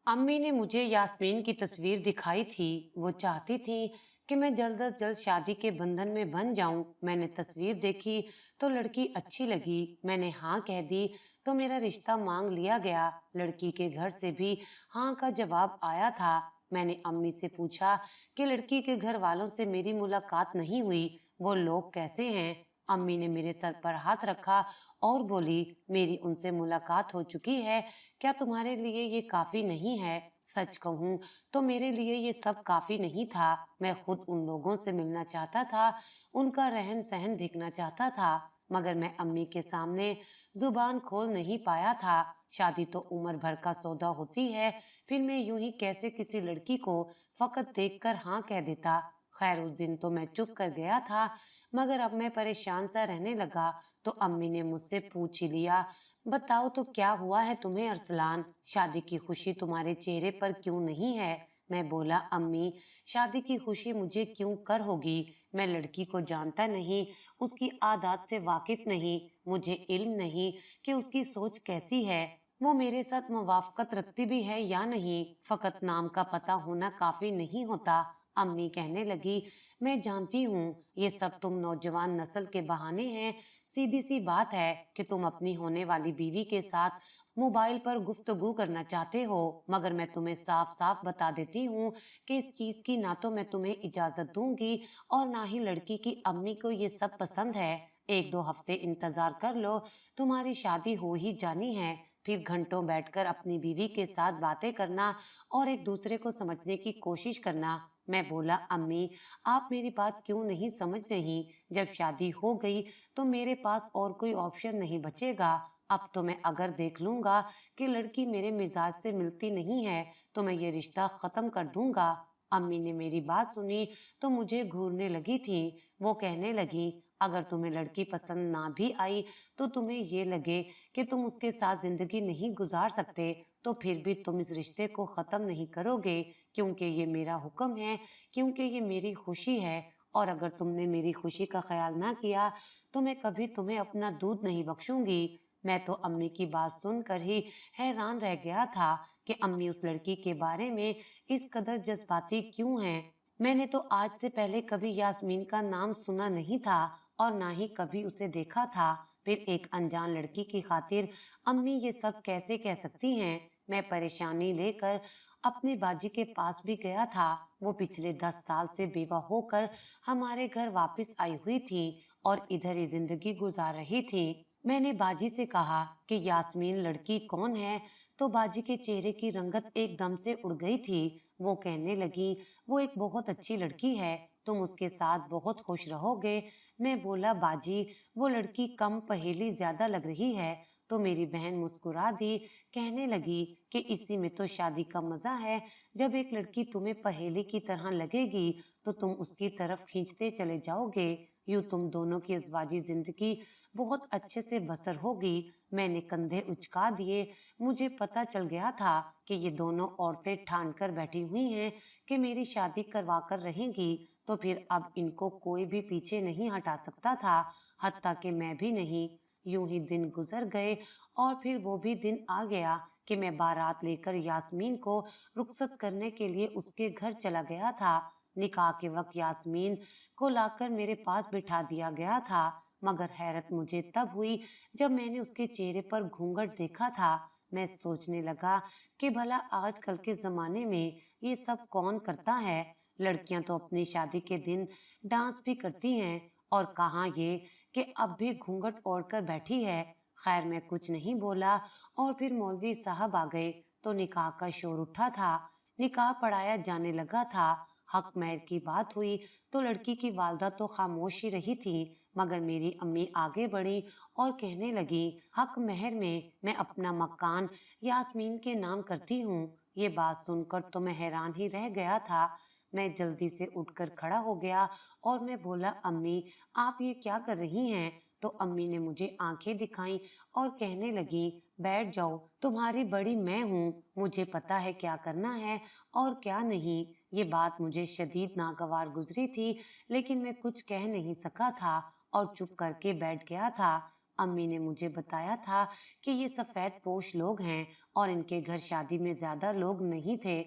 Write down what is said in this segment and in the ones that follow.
अम्मी ने मुझे यास्मीन की तस्वीर दिखाई थी। वो चाहती थी कि मैं जल्द अज जल्द शादी के बंधन में बन जाऊं। मैंने तस्वीर देखी तो लड़की अच्छी लगी। मैंने हाँ कह दी तो मेरा रिश्ता मांग लिया गया। लड़की के घर से भी हाँ का जवाब आया था। मैंने अम्मी से पूछा कि लड़की के घर वालों से मेरी मुलाकात नहीं हुई, वो लोग कैसे हैं। अम्मी ने मेरे सर पर हाथ रखा और बोली, मेरी उनसे मुलाकात हो चुकी है। क्या तुम्हारे लिए ये काफी नहीं है? सच कहूँ तो मेरे लिए ये सब काफी नहीं था। मैं खुद उन लोगों से मिलना चाहता था, उनका रहन सहन देखना चाहता था, मगर मैं अम्मी के सामने जुबान खोल नहीं पाया था। शादी तो उम्र भर का सौदा होती है, फिर मैं यूं ही कैसे किसी लड़की को फकत देखकर हाँ कह देता। खैर उस दिन तो मैं चुप कर गया था, मगर अब मैं परेशान सा रहने लगा तो अम्मी ने मुझसे पूछ ही लिया, बताओ तो क्या हुआ है तुम्हें अरसलान? शादी की खुशी तुम्हारे चेहरे पर क्यों नहीं है? मैं बोला, अम्मी शादी की खुशी मुझे क्यों कर होगी? मैं लड़की को जानता नहीं, उसकी आदत से वाकिफ नहीं, मुझे इल्म नहीं कि उसकी सोच कैसी है, वो मेरे साथ मुवाफकत रखती भी है या नहीं। फकत नाम का पता होना काफी नहीं होता। अम्मी कहने लगी, मैं जानती हूँ ये सब तुम नौजवान नस्ल के बहाने हैं। सीधी सी बात है कि तुम अपनी होने वाली बीवी के साथ मोबाइल पर गुफ्तगू करना चाहते हो, मगर मैं तुम्हें साफ साफ बता देती हूँ कि इस चीज की ना तो मैं तुम्हें इजाजत दूंगी और ना ही लड़की की अम्मी को ये सब पसंद है। एक दो हफ्ते इंतजार कर लो, तुम्हारी शादी हो ही जानी है। फिर घंटों बैठकर अपनी बीवी के साथ बातें करना और एक दूसरे को समझने की कोशिश करना। मैं बोला, अम्मी आप मेरी बात क्यों नहीं समझ रही? जब शादी हो गई तो मेरे पास और कोई ऑप्शन नहीं बचेगा। अब तो मैं अगर देख लूंगा कि लड़की मेरे मिजाज से मिलती नहीं है तो मैं ये रिश्ता खत्म कर दूंगा। अम्मी ने मेरी बात सुनी तो मुझे घूरने लगी थी। वो कहने लगी, अगर तुम्हें लड़की पसंद ना भी आई तो तुम्हें ये लगे कि तुम उसके साथ जिंदगी नहीं गुजार सकते तो फिर भी तुम इस रिश्ते को खत्म नहीं करोगे, क्योंकि ये मेरा हुक्म है, क्योंकि ये मेरी खुशी है। और अगर तुमने मेरी खुशी का ख्याल ना किया तो मैं कभी तुम्हें अपना दूध नहीं बख्शूंगी। मैं तो अम्मी की बात सुनकर ही हैरान रह गया था कि अम्मी उस लड़की के बारे में इस कदर जज्बाती क्यों हैं। मैंने तो आज से पहले कभी यास्मीन का नाम सुना नहीं था और ना ही कभी उसे देखा था। फिर एक अनजान लड़की की खातिर अम्मी ये सब कैसे कह सकती हैं? मैं परेशानी लेकर अपने बाजी के पास भी गया था। वो पिछले 10 साल से बेवा होकर हमारे घर वापस आई हुई थी और इधर ही जिंदगी गुजार रही थी। मैंने बाजी से कहा कि यास्मीन लड़की कौन है, तो बाजी के चेहरे की रंगत एकदम से उड़ गई थी। वो कहने लगी, वो एक बहुत अच्छी लड़की है, तुम उसके साथ बहुत खुश रहोगे। मैं बोला, बाजी वो लड़की कम पहेली ज्यादा लग रही है। तो मेरी बहन मुस्कुरा दी, कहने लगी कि इसी में तो शादी का मजा है। जब एक लड़की तुम्हें पहेली की तरह लगेगी तो तुम उसकी तरफ खींचते चले जाओगे। यूं तुम दोनों की अज़वाजी जिंदगी बहुत अच्छे से बसर होगी। मैंने कंधे उचका दिए। मुझे पता चल गया था कि ये दोनों औरतें ठान कर बैठी हुई हैं कि मेरी शादी करवा कर रहेंगी, तो फिर अब इनको कोई भी पीछे नहीं हटा सकता था, हत्ता कि मैं भी नहीं। यूं ही दिन गुजर गए और फिर वो भी दिन आ गया कि मैं बारात लेकर यास्मीन को रुखसत करने के लिए उसके घर चला गया था। निकाह के वक्त यास्मीन को लाकर मेरे पास बिठा दिया गया था, मगर हैरत मुझे तब हुई जब मैंने उसके चेहरे पर घूंघट देखा था। मैं सोचने लगा कि भला आजकल के जमाने में ये सब कौन करता है? लड़कियां तो अपनी शादी के दिन डांस भी करती हैं, और कहाँ ये कि अब भी घूंघट ओढ़कर बैठी है। खैर मैं कुछ नहीं बोला और फिर मौलवी साहब आ गए तो निकाह का शोर उठा था। निकाह पढ़ाया जाने लगा था। हक महर की बात हुई तो लड़की की वालदा तो खामोश ही रही थी, मगर मेरी अम्मी आगे बढ़ी और कहने लगी, हक महर में मैं अपना मकान यास्मीन के नाम करती हूँ। ये बात सुनकर तो मैं हैरान ही रह गया था। मैं जल्दी से उठकर खड़ा हो गया और मैं बोला, अम्मी आप ये क्या कर रही हैं? तो अम्मी ने मुझे आंखें दिखाई और कहने लगी, बैठ जाओ, तुम्हारी बड़ी मैं हूँ, मुझे पता है क्या करना है और क्या नहीं। ये बात मुझे शदीद नागवार गुजरी थी, लेकिन मैं कुछ कह नहीं सका था और चुप करके बैठ गया था। अम्मी ने मुझे बताया था कि ये सफेद पोश लोग हैं और इनके घर शादी में ज्यादा लोग नहीं थे।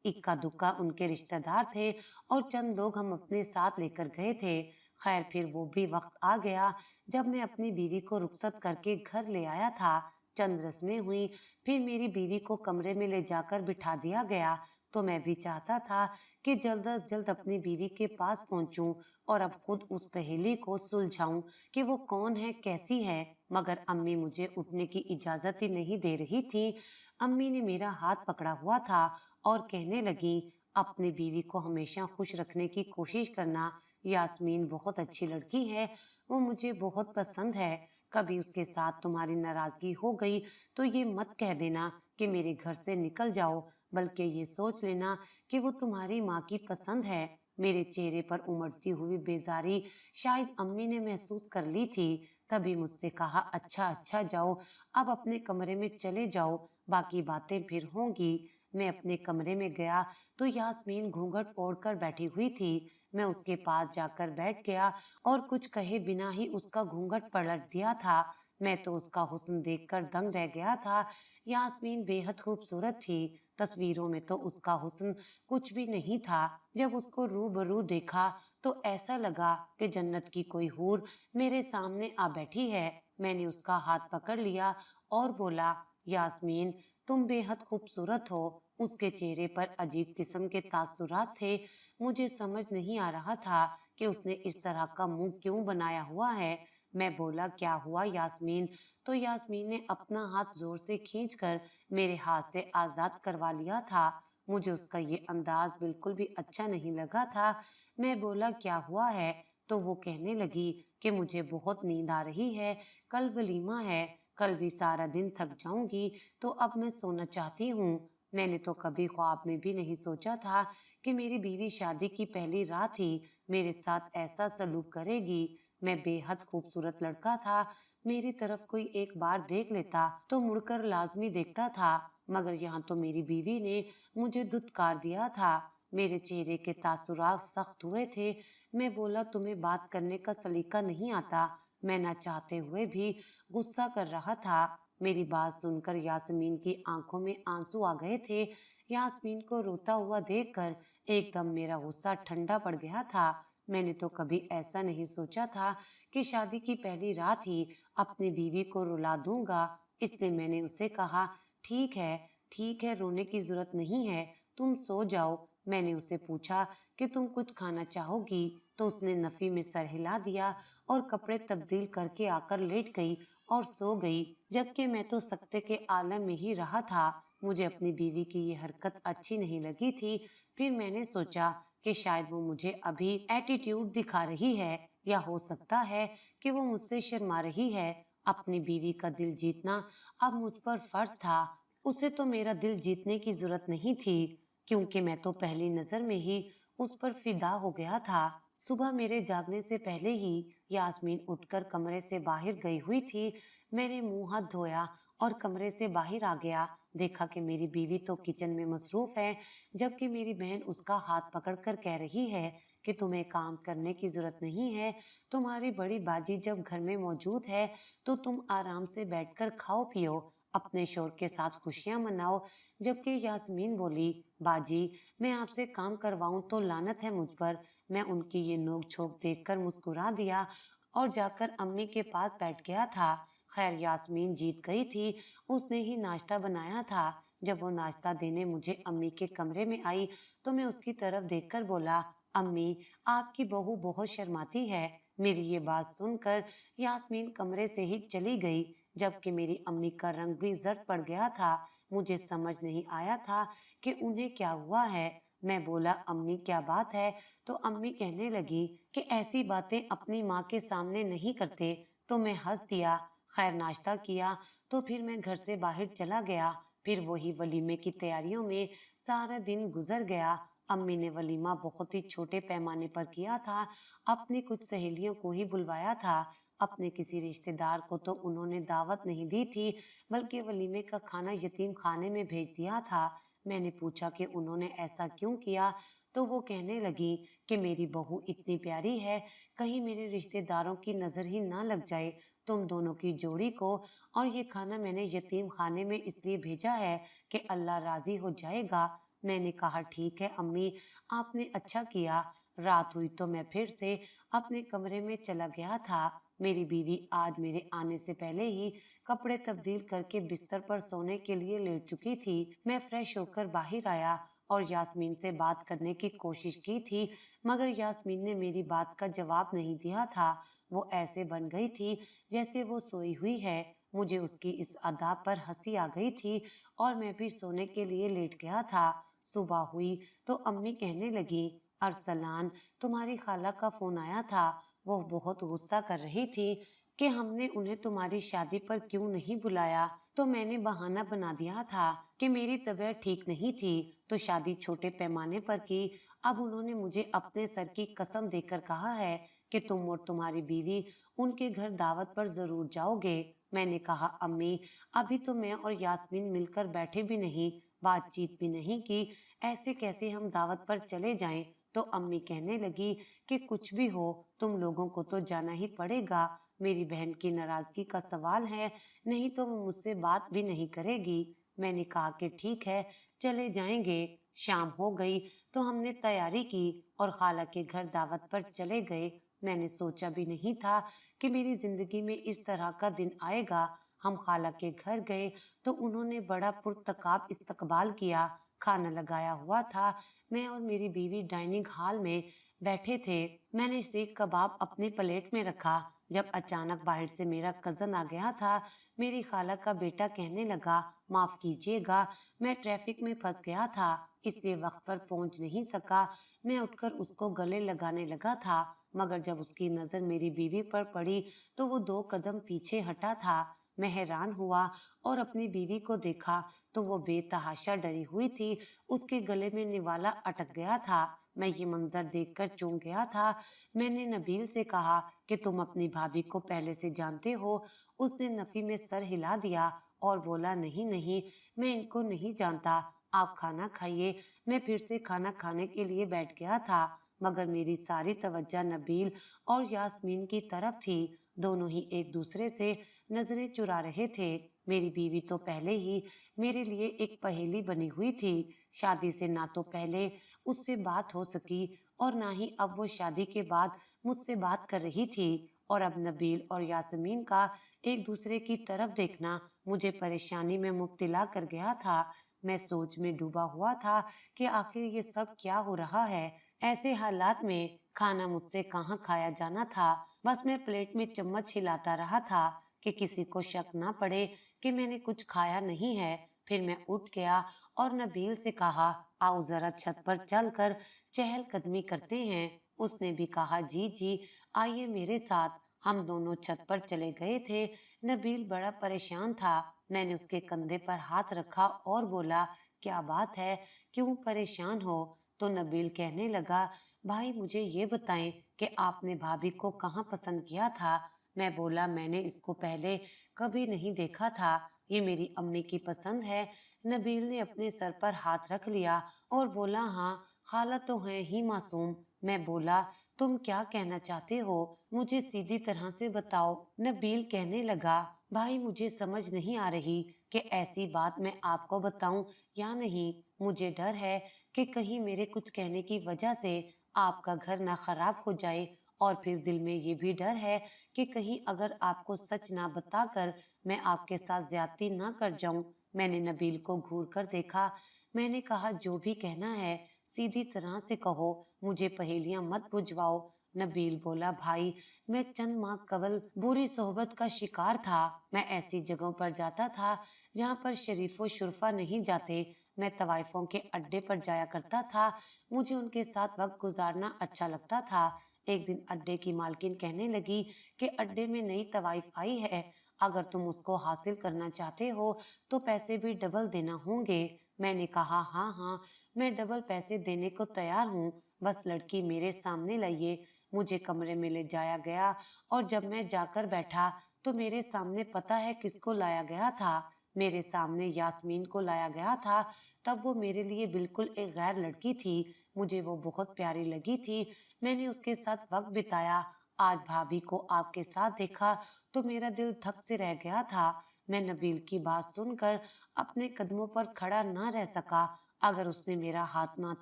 इक्का दुक्का उनके रिश्तेदार थे और चंद लोग हम अपने साथ लेकर गए थे। खैर फिर वो भी वक्त आ गया जब मैं अपनी बीवी को रुखसत करके घर ले आया था। चंद रस्में हुई, फिर मेरी बीवी को कमरे में ले जाकर बिठा दिया गया। तो मैं भी चाहता था कि जल्द अज जल्द अपनी बीवी के पास पहुंचूं और अब खुद उस पहेली को सुलझाऊं कि वो कौन है, कैसी है। मगर अम्मी मुझे उठने की इजाजत ही नहीं दे रही थी। अम्मी ने मेरा हाथ पकड़ा हुआ था और कहने लगी, अपनी बीवी को हमेशा खुश रखने की कोशिश करना। यास्मीन बहुत अच्छी लड़की है, वो मुझे बहुत पसंद है। कभी उसके साथ तुम्हारी नाराजगी हो गई तो ये मत कह देना कि मेरे घर से निकल जाओ, बल्कि ये सोच लेना कि वो तुम्हारी माँ की पसंद है। मेरे चेहरे पर उमड़ती हुई बेजारी शायद अम्मी ने महसूस कर ली थी। तभी मुझसे कहा, अच्छा अच्छा जाओ, अब अपने कमरे में चले जाओ, बाकी बातें फिर होंगी। मैं अपने कमरे में गया तो यास्मीन घूंघट ओढ़कर बैठी हुई थी। मैं उसके पास जाकर बैठ गया और कुछ कहे बिना ही उसका घूंघट पलट दिया था। मैं तो उसका हुस्न देखकर दंग रह गया था। यास्मीन बेहद खूबसूरत थी। तस्वीरों में तो उसका हुस्न कुछ भी नहीं था। जब उसको रूबरू देखा तो ऐसा लगा कि जन्नत की कोई हूर मेरे सामने आ बैठी है। मैंने उसका हाथ पकड़ लिया और बोला, यास्मीन तुम बेहद खूबसूरत हो। उसके चेहरे पर अजीब किस्म के तासुरात थे। मुझे समझ नहीं आ रहा था कि उसने इस तरह का मुंह क्यों बनाया हुआ है। मैं बोला, क्या हुआ यास्मीन? तो यास्मीन ने अपना हाथ जोर से खींचकर मेरे हाथ से आजाद करवा लिया था। मुझे उसका ये अंदाज बिल्कुल भी अच्छा नहीं लगा था। मैं बोला, क्या हुआ है? तो वो कहने लगी कि मुझे बहुत नींद आ रही है, कल वलीमा है, कल भी सारा दिन थक जाऊंगी, तो अब मैं सोना चाहती हूँ। मैंने तो कभी ख्वाब में भी नहीं सोचा था कि मेरी बीवी शादी की पहली रात ही मेरे साथ ऐसा सलूक करेगी। मैं बेहद खूबसूरत लड़का था। मेरी तरफ कोई एक बार देख लेता तो मुड़कर लाजमी देखता था, मगर यहाँ तो मेरी बीवी ने मुझे धुतकार दिया था। मेरे चेहरे के तासुरात सख्त हुए थे। मैं बोला, तुम्हें बात करने का सलीका नहीं आता। मैं न चाहते हुए भी गुस्सा कर रहा था। मेरी बात सुनकर यास्मीन की आंखों में आंसू आ गए थे। यास्मीन को रोता हुआ देखकर एकदम मेरा गुस्सा ठंडा पड़ गया था। मैंने तो कभी ऐसा नहीं सोचा था कि शादी की पहली रात ही अपनी बीवी को रुला दूंगा। इसलिए मैंने उसे कहा, ठीक है, रोने की जरूरत नहीं है, तुम सो जाओ। मैंने उसे पूछा कि तुम कुछ खाना चाहोगी? तो उसने नफी में सर हिला दिया और कपड़े तब्दील करके आकर लेट गई और सो गई, जबकि मैं तो सकते के आलम में ही रहा था। मुझे अपनी बीवी की ये हरकत अच्छी नहीं लगी थी। फिर मैंने सोचा कि शायद वो मुझे अभी एटीट्यूड दिखा रही है, या हो सकता है कि वो मुझसे शर्मा रही है। अपनी बीवी का दिल जीतना अब मुझ पर फर्ज था। उसे तो मेरा दिल जीतने की जरूरत नहीं थी, क्योंकि मैं तो पहली नजर में ही उस पर फिदा हो गया था। सुबह मेरे जागने से पहले ही यास्मीन उठकर कमरे से बाहर गई हुई थी। मैंने मुंह हाथ धोया और कमरे से बाहर आ गया। देखा कि मेरी बीवी तो किचन में मसरूफ है, जबकि मेरी बहन उसका हाथ पकड़कर कह रही है कि तुम्हें काम करने की जरूरत नहीं है, तुम्हारी बड़ी बाजी जब घर में मौजूद है तो तुम आराम से बैठकर खाओ पियो, अपने शोर के साथ खुशियां मनाओ। जबकि यास्मीन बोली, बाजी मैं आपसे काम करवाऊं तो लानत है मुझ पर। मैं उनकी ये नोक झोंक देखकर मुस्कुरा दिया और जाकर अम्मी के पास बैठ गया था। खैर यास्मीन जीत गई थी। उसने ही नाश्ता बनाया था। जब वो नाश्ता देने मुझे अम्मी के कमरे में आई तो मैं उसकी तरफ देखकर बोला, अम्मी आपकी बहू बहुत शर्माती है। मेरी ये बात सुनकर यास्मीन कमरे से ही चली गई, जबकि मेरी अम्मी का रंग भी जर्द पड़ गया था। मुझे समझ नहीं आया था कि उन्हें क्या हुआ है। मैं बोला, अम्मी क्या बात है? तो अम्मी कहने लगी कि ऐसी बातें अपनी माँ के सामने नहीं करते। तो मैं हंस दिया। खैर नाश्ता किया तो फिर मैं घर से बाहर चला गया। फिर वही वलीमे की तैयारियों में सारा दिन गुजर गया। अम्मी ने वलीमा बहुत ही छोटे पैमाने पर किया था। अपनी कुछ सहेलियों को ही बुलवाया था। अपने किसी रिश्तेदार को तो उन्होंने दावत नहीं दी थी, बल्कि वलीमे का खाना यतीम खाने में भेज दिया था। मैंने पूछा कि उन्होंने ऐसा क्यों किया, तो वो कहने लगी कि मेरी बहू इतनी प्यारी है, कहीं मेरे रिश्तेदारों की नजर ही ना लग जाए। तुम दोनों की जोड़ी को, और ये खाना मैंने यतीम खाने में इसलिए भेजा है कि अल्लाह राजी हो जाएगा। मैंने कहा ठीक है अम्मी, आपने अच्छा किया। रात हुई तो मैं फिर से अपने कमरे में चला गया था। मेरी बीवी आज मेरे आने से पहले ही कपड़े तब्दील करके बिस्तर पर सोने के लिए लेट चुकी थी। मैं फ्रेश होकर बाहर आया और यास्मीन से बात करने की कोशिश की थी, मगर यास्मीन ने मेरी बात का जवाब नहीं दिया था। वो ऐसे बन गई थी जैसे वो सोई हुई है। मुझे उसकी इस अदा पर हंसी आ गई थी और मैं भी सोने के लिए लेट गया था। सुबह हुई तो अम्मी कहने लगी, अरसलान, तुम्हारी खाला का फोन आया था। वो बहुत गुस्सा कर रही थी कि हमने उन्हें तुम्हारी शादी पर क्यों नहीं बुलाया। तो मैंने बहाना बना दिया था कि मेरी तबीयत ठीक नहीं थी, तो शादी छोटे पैमाने पर की। अब उन्होंने मुझे अपने सर की कसम देकर कहा है कि तुम और तुम्हारी बीवी उनके घर दावत पर जरूर जाओगे। मैंने कहा अम्मी, अभी तो मैं और यास्मीन मिलकर बैठे भी नहीं, बातचीत भी नहीं की, ऐसे कैसे हम दावत पर चले जाएं। तो अम्मी कहने लगी कि कुछ भी हो, तुम लोगों को तो जाना ही पड़ेगा। मेरी बहन की नाराजगी का सवाल है, नहीं तो वो मुझसे बात भी नहीं करेगी। मैंने कहा कि ठीक है, चले जाएंगे। शाम हो गई तो हमने तैयारी की और खाला के घर दावत पर चले गए। मैंने सोचा भी नहीं था कि मेरी जिंदगी में इस तरह का दिन आएगा। हम खाला के घर गए तो उन्होंने बड़ा पुरतकाब इस्तकबाल किया। खाना लगाया हुआ था। मैं और मेरी बीवी डाइनिंग हॉल में बैठे थे। मैंने सीख कबाब अपनी प्लेट में रखा जब अचानक बाहर से मेरा कजन आ गया था। मेरी खाला का बेटा कहने लगा, माफ कीजिएगा, मैं ट्रैफिक में फंस गया था, इसलिए वक्त पर पहुंच नहीं सका। मैं उठकर उसको गले लगाने लगा था, मगर जब उसकी नजर मेरी बीवी पर पड़ी तो वो 2 कदम पीछे हटा था। मैं हैरान हुआ और अपनी बीवी को देखा तो वो बेतहाशा डरी हुई थी। उसके गले में निवाला अटक गया था। मैं ये मंजर देखकर चौंक गया था। मैंने नबील से कहा कि तुम अपनी भाभी को पहले से जानते हो। उसने नफी में सर हिला दिया और बोला, नहीं नहीं, मैं इनको नहीं जानता, आप खाना खाइए। मैं फिर से खाना खाने के लिए बैठ गया था, मगर मेरी सारी तवज्जो नबील और यास्मीन की तरफ थी। दोनों ही एक दूसरे से नजरें चुरा रहे थे। मेरी बीवी तो पहले ही मेरे लिए एक पहेली बनी हुई थी। शादी से ना तो पहले उससे बात हो सकी और ना ही अब वो शादी के बाद मुझसे बात कर रही थी। और अब नबील और यास्मीन का एक दूसरे की तरफ देखना मुझे परेशानी में मुब्तला कर गया था। मैं सोच में डूबा हुआ था कि आखिर ये सब क्या हो रहा है। ऐसे हालात में खाना मुझसे कहाँ खाया जाना था। बस मैं प्लेट में चम्मच हिलाता रहा था कि किसी को शक ना पड़े कि मैंने कुछ खाया नहीं है। फिर मैं उठ गया और नबील से कहा, आओ जरा छत पर चलकर चहलकदमी करते हैं। उसने भी कहा, जी जी, आइए मेरे साथ। हम दोनों छत पर चले गए थे। नबील बड़ा परेशान था। मैंने उसके कंधे पर हाथ रखा और बोला, क्या बात है, क्यों परेशान हो? तो नबील कहने लगा, भाई मुझे ये बताएं कि आपने भाभी को कहाँ पसंद किया था। मैं बोला, मैंने इसको पहले कभी नहीं देखा था, ये मेरी अम्मी की पसंद है। नबील ने अपने सर पर हाथ रख लिया और बोला, हाँ, खाला तो है ही मासूम। मैं बोला, तुम क्या कहना चाहते हो, मुझे सीधी तरह से बताओ। नबील कहने लगा, भाई मुझे समझ नहीं आ रही कि ऐसी बात मैं आपको बताऊं या नहीं। मुझे डर है कि कहीं मेरे कुछ कहने की वजह से आपका घर ना खराब हो जाए, और फिर दिल में ये भी डर है कि कहीं अगर आपको सच ना बताकर मैं आपके साथ ज्यादती ना कर जाऊं। मैंने नबील को घूर कर देखा। मैंने कहा, जो भी कहना है सीधी तरह से कहो, मुझे पहेलियां मत बुझवाओ। नबील बोला, भाई मैं चंद माह कबल बुरी सोहबत का शिकार था। मैं ऐसी जगहों पर जाता था जहाँ पर शरीफो शुरफा नहीं जाते। मैं तवाइफों के अड्डे पर जाया करता था। मुझे उनके साथ वक्त गुजारना अच्छा लगता था। एक दिन अड्डे की मालकिन कहने लगी कि अड्डे में नई तवाइफ आई है, अगर तुम उसको हासिल करना चाहते हो तो पैसे भी डबल देना होंगे। मैंने कहा, हाँ हाँ, मैं डबल पैसे देने को तैयार हूँ, बस लड़की मेरे सामने लाइए। मुझे कमरे में ले जाया गया और जब मैं जाकर बैठा तो मेरे सामने पता है किसको लाया गया था? मेरे सामने यास्मीन को लाया गया था। तब वो मेरे लिए बिल्कुल एक गैर लड़की थी। मुझे वो बहुत प्यारी लगी थी। मैंने उसके साथ वक्त बिताया। आज भाभी को आपके साथ देखा तो मेरा दिल धक से रह गया था। मैं नबील की बात सुनकर अपने कदमों पर खड़ा ना रह सका। अगर उसने मेरा हाथ ना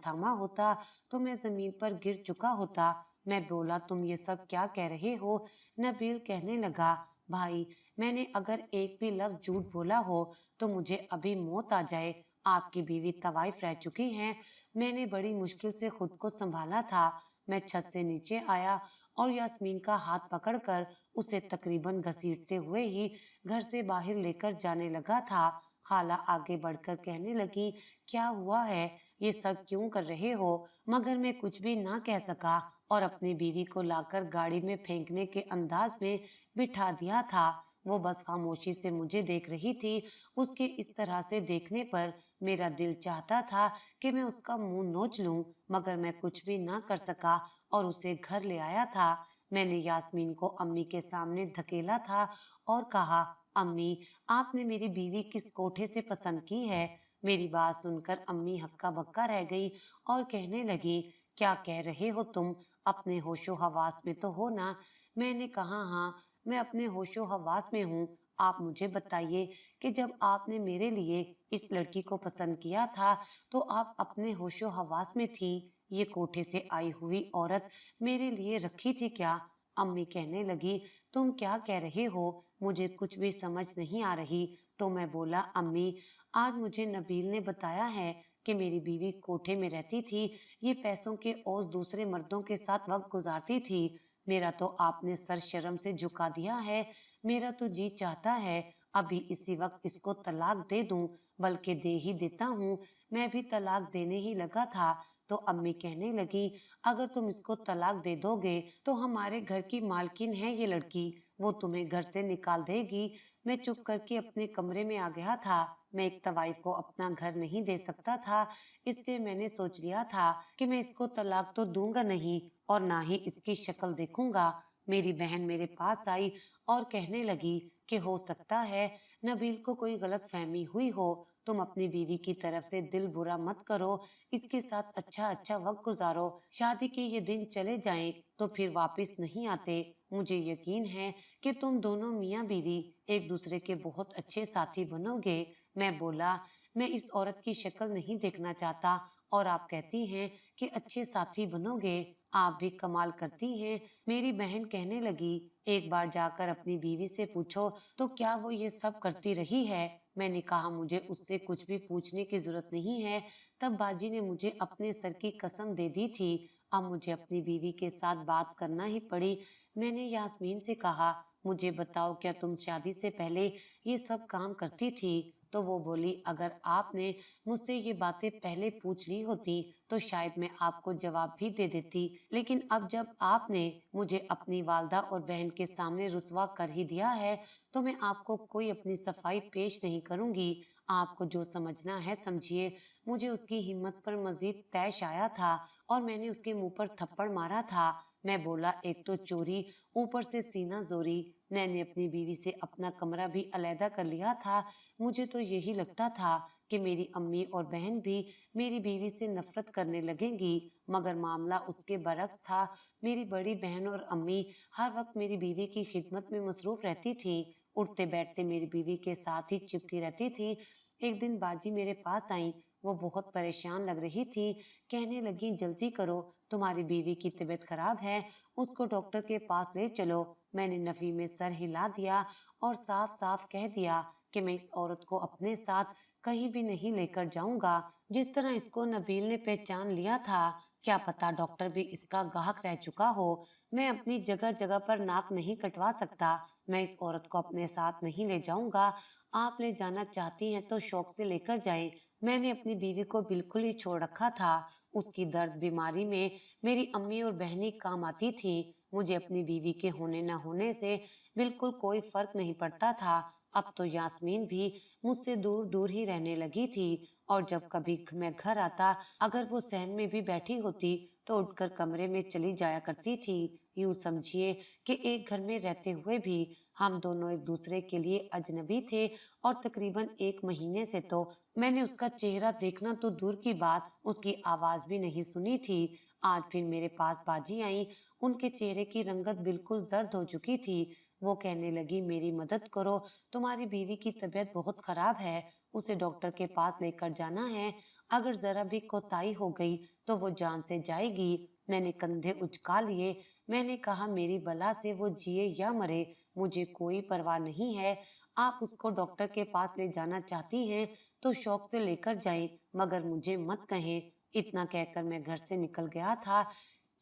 थामा होता तो मैं जमीन पर गिर चुका होता। मैं बोला, तुम ये सब क्या कह रहे हो? नबील कहने लगा, भाई, मैंने अगर एक भी लफ्ज झूठ बोला हो तो मुझे अभी मौत आ जाए। आपकी बीवी तवाइफ रह चुकी हैं। मैंने बड़ी मुश्किल से खुद को संभाला था। मैं छत से नीचे आया और यास्मीन का हाथ पकड़कर उसे तकरीबन घसीटते हुए ही घर से बाहर लेकर जाने लगा था। खाला आगे बढ़कर कहने लगी, क्या हुआ है? ये सब क्यों कर रहे हो? मगर मैं कुछ भी ना कह सका और अपनी बीवी को लाकर गाड़ी में फेंकने के अंदाज में बिठा दिया था। वो बस खामोशी से मुझे देख रही थी। उसके इस तरह से देखने पर मेरा दिल चाहता था कि मैं उसका मुंह नोच लूं, मगर मैं कुछ भी ना कर सका और उसे घर ले आया था। मैंने यास्मीन को अम्मी के सामने धकेला था और कहा, अम्मी, आपने मेरी बीवी किस कोठे से पसंद की है? मेरी बात सुनकर अम्मी हक्का बक्का रह गई और कहने लगी, क्या कह रहे हो तुम? अपने होशो हवास में तो हो ना? मैंने कहा, हाँ, मैं अपने होशो हवास में हूँ। आप मुझे बताइए कि जब आपने मेरे लिए इस लड़की को पसंद किया था तो आप अपने होशो हवास में थी? ये कोठे से आई हुई औरत मेरे लिए रखी थी क्या? अम्मी कहने लगी, तुम क्या कह रहे हो? मुझे कुछ भी समझ नहीं आ रही। तो मैं बोला, अम्मी, आज मुझे नबील ने बताया है कि मेरी बीवी कोठे में रहती थी। ये पैसों के ओझ दूसरे मर्दों के साथ वक्त गुजारती थी। मेरा तो आपने सर शर्म से झुका दिया है। मेरा तो जी चाहता है अभी इसी वक्त इसको तलाक दे दूं, बल्कि दे ही देता हूँ। मैं भी तलाक देने ही लगा था तो अम्मी कहने लगी, अगर तुम इसको तलाक दे दोगे तो हमारे घर की मालकिन है ये लड़की, वो तुम्हें घर से निकाल देगी। मैं चुप करके अपने कमरे में आ गया था। मैं एक तवाइफ को अपना घर नहीं दे सकता था, इसलिए मैंने सोच लिया था कि मैं इसको तलाक तो दूंगा नहीं और ना ही इसकी शक्ल देखूंगा। मेरी बहन मेरे पास आई और कहने लगी कि हो सकता है नबील को कोई गलत फहमी हुई हो। तुम अपनी बीवी की तरफ से दिल बुरा मत करो, इसके साथ अच्छा अच्छा वक्त गुजारो। शादी के ये दिन चले जाएं तो फिर वापस नहीं आते। मुझे यकीन है कि तुम दोनों मियाँ बीवी एक दूसरे के बहुत अच्छे साथी बनोगे। मैं बोला, मैं इस औरत की शक्ल नहीं देखना चाहता और आप कहती हैं कि अच्छे साथी बनोगे। आप भी कमाल करती हैं। मेरी बहन कहने लगी, एक बार जाकर अपनी बीवी से पूछो तो क्या वो ये सब करती रही है? मैंने कहा, मुझे उससे कुछ भी पूछने की जरूरत नहीं है। तब बाजी ने मुझे अपने सर की कसम दे दी थी। अब मुझे अपनी बीवी के साथ बात करना ही पड़ी। मैंने यास्मीन से कहा, मुझे बताओ, क्या तुम शादी से पहले ये सब काम करती थी? तो वो बोली, अगर आपने मुझसे ये बातें पहले पूछ ली होती तो शायद मैं आपको जवाब भी दे देती, लेकिन अब जब आपने मुझे अपनी वालदा और बहन के सामने रुसवा कर ही दिया है तो मैं आपको कोई अपनी सफाई पेश नहीं करूंगी। आपको जो समझना है समझिए। मुझे उसकी हिम्मत पर मजीद तैश आया था और मैंने उसके मुंह पर थप्पड़ मारा था। मैं बोला, एक तो चोरी, ऊपर से सीना जोरी। मैंने अपनी बीवी से अपना कमरा भी अलहदा कर लिया था। मुझे तो यही लगता था कि मेरी अम्मी और बहन भी मेरी बीवी से नफरत करने लगेंगी, मगर मामला उसके बरक्स था। मेरी बड़ी बहन और अम्मी हर वक्त मेरी बीवी की खिदमत में मसरूफ रहती थी। उठते बैठते मेरी बीवी के साथ ही चिपकी रहती थी। एक दिन बाजी मेरे पास आई। वो बहुत परेशान लग रही थी। कहने लगी, जल्दी करो, तुम्हारी बीवी की तबीयत खराब है, उसको डॉक्टर के पास ले चलो। मैंने नफी में सर हिला दिया और साफ साफ कह दिया कि मैं इस औरत को अपने साथ कहीं भी नहीं लेकर जाऊंगा। जिस तरह इसको नबील ने पहचान लिया था, क्या पता डॉक्टर भी इसका गाहक रह चुका हो। मैं अपनी जगह जगह पर नाक नहीं कटवा सकता। मैं इस औरत को अपने साथ नहीं ले जाऊंगा। आप ले जाना चाहती हैं तो शौक से लेकर जाएं। मैंने अपनी बीवी को बिल्कुल ही छोड़ रखा था। उसकी दर्द बीमारी में मेरी अम्मी और बहनी काम आती थी। मुझे अपनी बीवी के होने न होने से बिल्कुल कोई फर्क नहीं पड़ता था। अब तो यास्मीन भी मुझसे दूर दूर ही रहने लगी थी और जब कभी मैं घर आता, अगर वो सहन में भी बैठी होती तो उठकर कमरे में चली जाया करती थी। यूं समझिए कि एक घर में रहते हुए भी हम दोनों एक दूसरे के लिए अजनबी थे और तकरीबन एक महीने से तो मैंने उसका चेहरा देखना तो दूर की बात, उसकी आवाज भी नहीं सुनी थी। आज फिर मेरे पास बाजी आई। उनके चेहरे की रंगत बिल्कुल जर्द हो चुकी थी। वो कहने लगी, मेरी मदद करो, तुम्हारी बीवी की तबीयत बहुत खराब है, उसे डॉक्टर के पास लेकर जाना है। अगर जरा भी कोताही हो गई तो वो जान से जाएगी। मैंने कंधे उचका लिए। मैंने कहा, मेरी बला से वो जिए या मरे, मुझे कोई परवाह नहीं है। आप उसको डॉक्टर के पास ले जाना चाहती हैं तो शौक से लेकर जाएं, मगर मुझे मत कहें। इतना कहकर मैं घर से निकल गया था।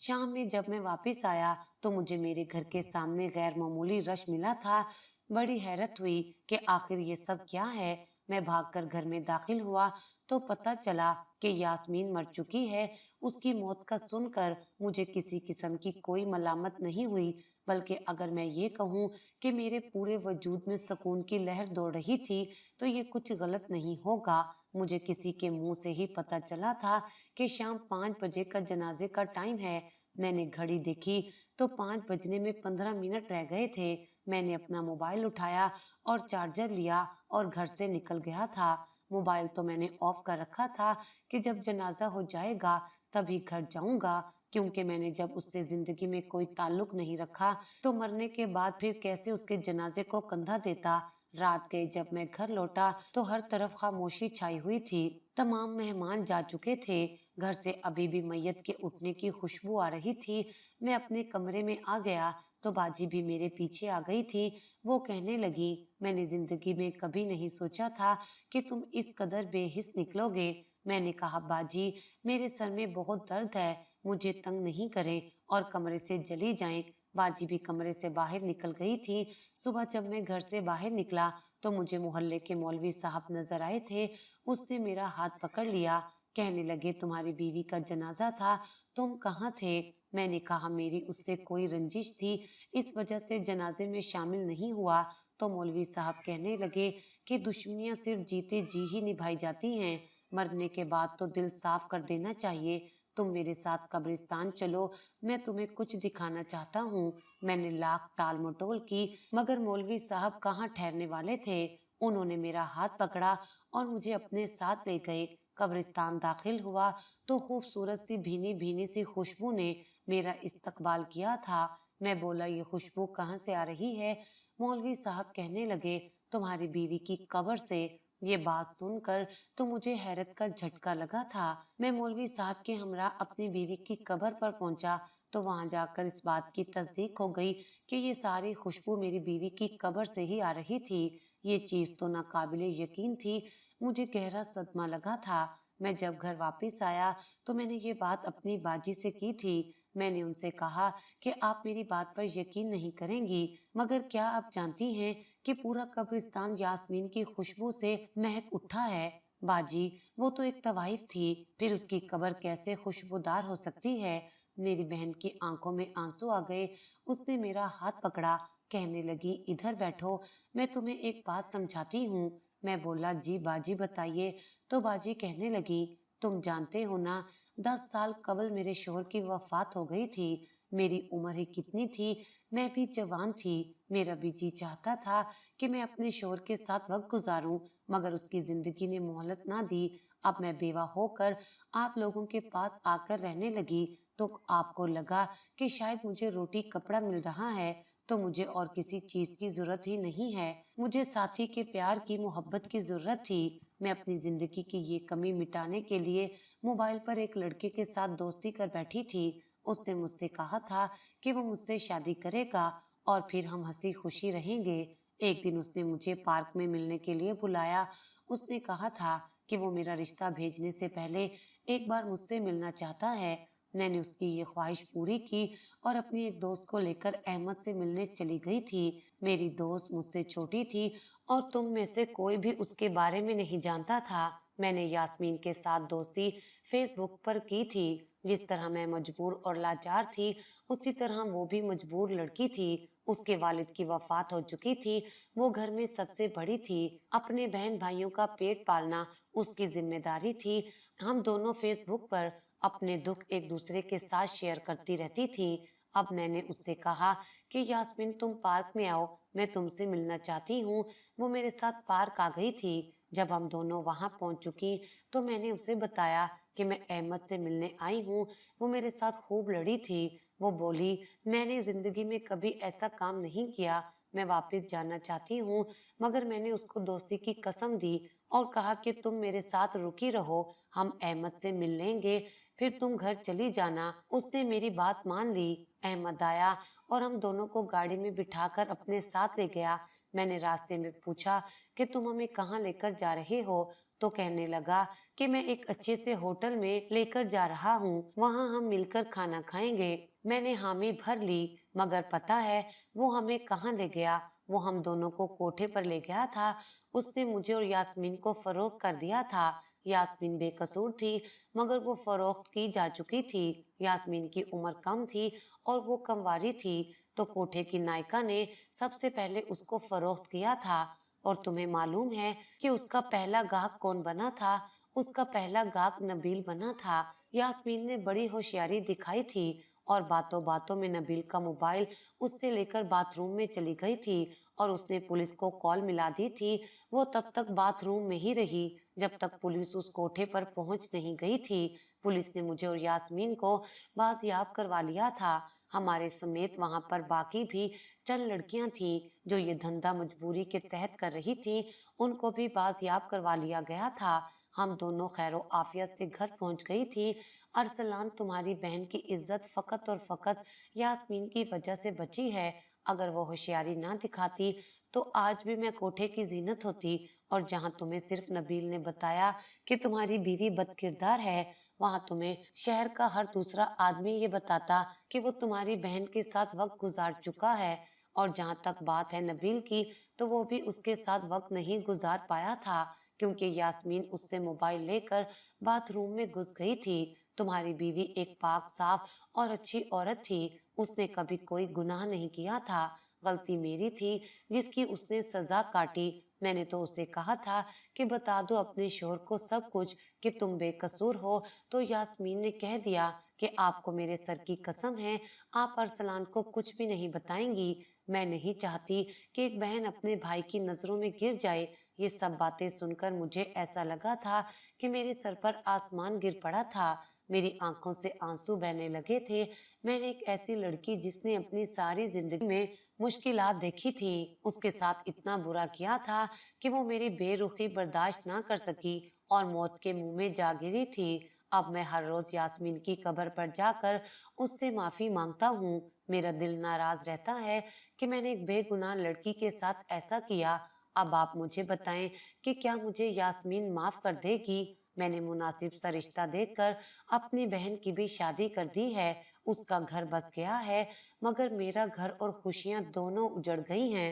शाम में जब मैं वापस आया तो मुझे मेरे घर के सामने गैर मामूली रश मिला था। बड़ी हैरत हुई कि आखिर ये सब क्या है। मैं भागकर घर में दाखिल हुआ तो पता चला कि यास्मीन मर चुकी है। उसकी मौत का सुनकर मुझे किसी किस्म की कोई मलामत नहीं हुई, बल्कि अगर मैं ये कहूँ कि मेरे पूरे वजूद में सुकून की लहर दौड़ रही थी तो ये कुछ गलत नहीं होगा। मुझे किसी के मुंह से ही पता चला था कि शाम 5 बजे का जनाजे का टाइम है। मैंने घड़ी देखी तो 5 बजने में 15 मिनट रह गए थे। मैंने अपना मोबाइल उठाया और चार्जर लिया और घर से निकल गया था। मोबाइल तो मैंने ऑफ कर रखा था कि जब जनाजा हो जाएगा तभी घर जाऊंगा, क्योंकि मैंने जब उससे जिंदगी में कोई ताल्लुक नहीं रखा तो मरने के बाद फिर कैसे उसके जनाजे को कंधा देता। रात गई जब मैं घर लौटा तो हर तरफ खामोशी छाई हुई थी। तमाम मेहमान जा चुके थे। घर से अभी भी मैयत के उठने की खुशबू आ रही थी। मैं अपने कमरे में आ गया तो बाजी भी मेरे पीछे आ गई थी। वो कहने लगी, मैंने जिंदगी में कभी नहीं सोचा था कि तुम इस कदर बेहिस निकलोगे। मैंने कहा, बाजी मेरे सर में बहुत दर्द है, मुझे तंग नहीं करें और कमरे से चली जाएं। बाजी भी कमरे से बाहर निकल गई थी। सुबह जब मैं घर से बाहर निकला तो मुझे मोहल्ले के मौलवी साहब नजर आए थे। उसने मेरा हाथ पकड़ लिया। कहने लगे, तुम्हारी बीवी का जनाजा था, तुम कहाँ थे? मैंने कहा, मेरी उससे कोई रंजिश थी, इस वजह से जनाजे में शामिल नहीं हुआ। तो मौलवी साहब कहने लगे कि दुश्मनियां सिर्फ जीते जी ही निभाई जाती हैं, मरने के बाद तो दिल साफ कर देना चाहिए। तुम मेरे साथ कब्रिस्तान चलो, मैं तुम्हें कुछ दिखाना चाहता हूँ। मैंने लाख टाल मटोल की, मगर मौलवी साहब कहाँ ठहरने वाले थे। उन्होंने मेरा हाथ पकड़ा और मुझे अपने साथ ले गए। कब्रिस्तान दाखिल हुआ तो खूबसूरत सी भीनी भीनी सी खुशबू ने मेरा इस्तकबाल किया था। मैं बोला, ये खुशबू कहाँ से आ रही है? मौलवी साहब कहने लगे, तुम्हारी बीवी की कब्र से। ये बात सुनकर तो मुझे हैरत का झटका लगा था। मैं मौलवी साहब के हमरा अपनी बीवी की कब्र पर पहुंचा तो वहां जाकर इस बात की तस्दीक हो गई कि ये सारी खुशबू मेरी बीवी की कब्र से ही आ रही थी। ये चीज तो नाकाबिले यकीन थी। मुझे गहरा सदमा लगा था। मैं जब घर वापस आया तो मैंने ये बात अपनी बाजी से की थी। मैंने उनसे कहा कि आप मेरी बात पर यकीन नहीं करेंगी, मगर क्या आप जानती हैं कि पूरा कब्रिस्तान यास्मीन की खुशबू से महक उठा है? बाजी, वो तो एक तवाइफ थी, फिर उसकी कब्र कैसे खुशबूदार हो सकती है? मेरी बहन की आंखों में आंसू आ गए। उसने मेरा हाथ पकड़ा। कहने लगी, इधर बैठो, मैं तुम्हें एक बात समझाती हूँ। मैं बोला, जी बाजी बताइए। तो बाजी कहने लगी, तुम जानते हो ना, 10 साल कबल मेरे शोहर की वफात हो गई थी। मेरी उम्र ही कितनी थी, मैं भी जवान थी। मेरा भी जी चाहता था कि मैं अपने शोहर के साथ वक्त गुजारूं, मगर उसकी जिंदगी ने मोहलत ना दी। अब मैं बेवा होकर आप लोगों के पास आकर रहने लगी तो आपको लगा कि शायद मुझे रोटी कपड़ा मिल रहा है, तो मुझे और किसी चीज की जरूरत ही नहीं है। मुझे साथी के प्यार की मोहब्बत की जरूरत थी। मैं अपनी जिंदगी की ये कमी मिटाने के लिए मोबाइल पर एक लड़के के साथ दोस्ती कर बैठी थी। उसने मुझसे कहा था कि वो मुझसे शादी करेगा और फिर हम हंसी खुशी रहेंगे। एक दिन उसने मुझे पार्क में मिलने के लिए बुलाया। उसने कहा था कि वो मेरा रिश्ता भेजने से पहले एक बार मुझसे मिलना चाहता है। मैंने उसकी ये ख्वाहिश पूरी की और अपनी एक दोस्त को लेकर अहमद से मिलने चली गई थी। मेरी दोस्त मुझसे छोटी थी और तुम में से कोई भी उसके बारे में नहीं जानता था। मैंने यास्मीन के साथ दोस्ती फेसबुक पर की थी। जिस तरह मैं मजबूर और लाचार थी, उसी तरह वो भी मजबूर लड़की थी। उसके वालिद की वफात हो चुकी थी। वो घर में सबसे बड़ी थी। अपने बहन भाइयों का पेट पालना उसकी जिम्मेदारी थी। हम दोनों फेसबुक पर अपने दुख एक दूसरे के साथ शेयर करती रहती थी। अब मैंने उससे कहा कि यास्मीन, तुम पार्क में आओ, मैं तुमसे मिलना चाहती हूँ। वो मेरे साथ पार्क आ गई थी। जब हम दोनों वहां पहुंच चुकी तो मैंने उसे बताया कि मैं अहमद से मिलने आई हूँ। वो मेरे साथ खूब लड़ी थी। वो बोली, मैंने जिंदगी में कभी ऐसा काम नहीं किया, मैं वापस जाना चाहती हूँ। मगर मैंने उसको दोस्ती की कसम दी और कहा कि तुम मेरे साथ रुकी रहो, हम अहमद से मिल लेंगे, फिर तुम घर चली जाना। उसने मेरी बात मान ली। अहमद आया और हम दोनों को गाड़ी में बिठाकर अपने साथ ले गया। मैंने रास्ते में पूछा कि तुम हमें कहाँ लेकर जा रहे हो, तो कहने लगा कि मैं एक अच्छे से होटल में लेकर जा रहा हूँ, वहाँ हम मिलकर खाना खाएंगे। मैंने हामी भर ली। मगर पता है वो हमें कहाँ ले गया? वो हम दोनों को कोठे पर ले गया था। उसने मुझे और यास्मीन को फरोख्त कर दिया था। यास्मीन बेकसूर थी, मगर वो फरोख्त की जा चुकी थी। यास्मीन की उम्र कम थी और वो कमवारी थी, तो कोठे की नायिका ने सबसे पहले उसको फरोख्त किया था। और तुम्हें मालूम है कि उसका पहला गाहक कौन बना था? उसका पहला गाहक नबील बना था। यास्मीन ने बड़ी होशियारी दिखाई थी और बातों बातों में नबील का मोबाइल उससे लेकर बाथरूम में चली गई थी और उसने पुलिस को कॉल मिला दी थी। वो तब तक बाथरूम में ही रही जब तक पुलिस उस कोठे पर पहुंच नहीं गई थी। पुलिस ने मुझे और यास्मीन को बाजियाब करवा लिया था। हमारे समेत वहां पर बाकी भी चंद लड़कियां थी जो ये धंधा मजबूरी के तहत कर रही थी, उनको भी बाजियाब करवा लिया गया था। हम दोनों खैरो आफियत से घर पहुंच गई थी। अरसलान, तुम्हारी बहन की इज्जत फकत और फकत यास्मीन की वजह से बची है। अगर वो होशियारी ना दिखाती तो आज भी मैं कोठे की जीनत होती। और जहां तुम्हें सिर्फ नबील ने बताया कि तुम्हारी बीवी बदकिरदार है, वहां तुम्हें शहर का हर दूसरा आदमी ये बताता कि वो तुम्हारी बहन के साथ वक्त गुजार चुका है। और जहां तक बात है नबील की, तो वो भी उसके साथ वक्त नहीं गुजार पाया था, क्योंकि यास्मीन उससे मोबाइल लेकर बाथरूम में घुस गई थी। तुम्हारी बीवी एक पाक साफ और अच्छी औरत थी। उसने कभी कोई गुनाह नहीं किया था। गलती मेरी थी जिसकी उसने सजा काटी। मैंने तो उसे कहा था कि बता दो अपने शोहर को सब कुछ कि तुम बेकसूर हो, तो यास्मीन ने कह दिया कि आपको मेरे सर की कसम है, आप अरसलान को कुछ भी नहीं बताएंगी। मैं नहीं चाहती कि एक बहन अपने भाई की नजरों में गिर जाए। ये सब बातें सुनकर मुझे ऐसा लगा था कि मेरे सर पर आसमान गिर पड़ा था। मेरी आंखों से आंसू बहने लगे थे। मैंने एक ऐसी लड़की जिसने अपनी सारी जिंदगी में मुश्किलात देखी थी, उसके साथ इतना बुरा किया था कि वो मेरी बेरुखी बर्दाश्त ना कर सकी और मौत के मुंह में जा गिरी थी। अब मैं हर रोज यास्मीन की कब्र पर जाकर उससे माफी मांगता हूँ। मेरा दिल नाराज रहता है कि मैंने एक बेगुनाह लड़की के साथ ऐसा किया। अब आप मुझे बताएं कि क्या मुझे यास्मीन माफ कर देगी? मैंने मुनासिब सा रिश्ता देखकर अपनी बहन की भी शादी कर दी है। उसका घर बस गया है, मगर मेरा घर और खुशियां दोनों उजड़ गई हैं।